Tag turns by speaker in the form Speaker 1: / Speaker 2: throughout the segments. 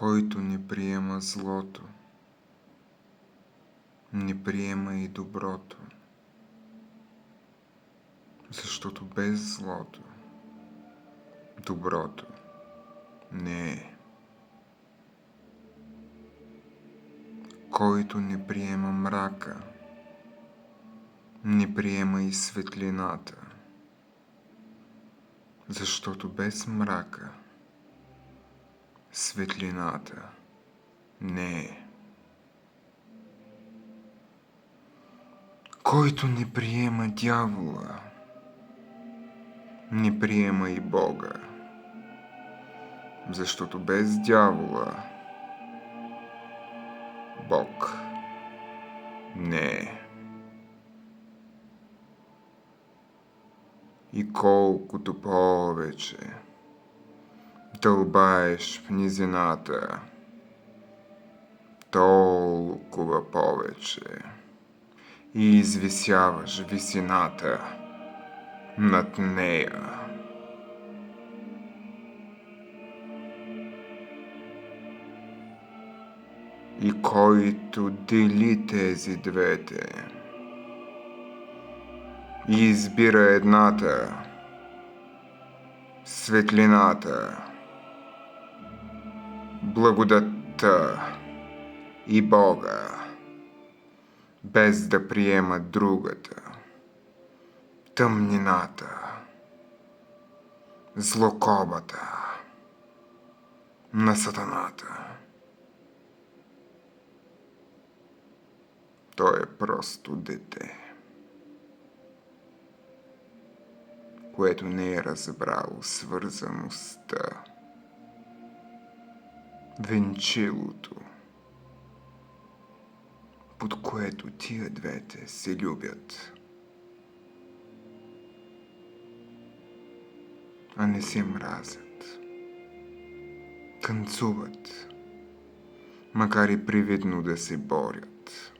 Speaker 1: Който не приема злото, не приема и доброто, защото без злото доброто не е. Който не приема мрака, не приема и светлината, защото без мрака светлината не е. Който не приема дявола, не приема и Бога, защото без дявола Бог не е. И колкото повече дълбаеш в низината, толкова повече и извисяваш висината над нея. И който дели тези двете и избира едната, светлината, благодатта и Бога, без да приема другата, тъмнината, злокобата на сатаната. Той е просто дете, което не е разбрало свързаността, венчилото, под което тия двете се любят, а не се мразят, танцуват, макар и привидно да се борят.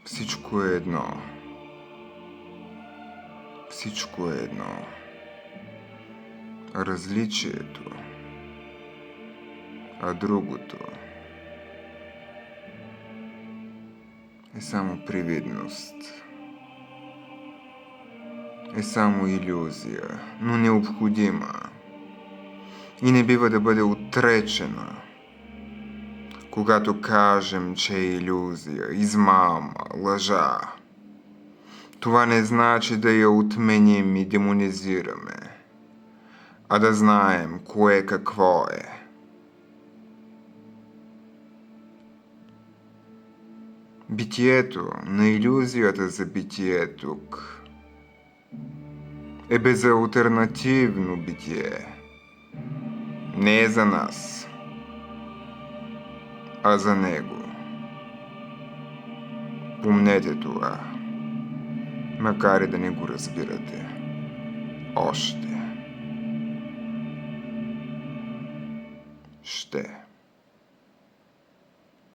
Speaker 1: Всичко е едно. Всичко е едно. Различието, а другото е само привидност. Е само илюзия, но необходима и не бива да бъде отречена. Когато кажем, че е илюзия, измама, лъжа, това не значи да я отменим и демонизираме, а да знаем кое какво е. Битието на илюзията за битие тук е безалтернативно битие. Не е за нас, а за него. Помнете това, макар и да не го разбирате още. Ще.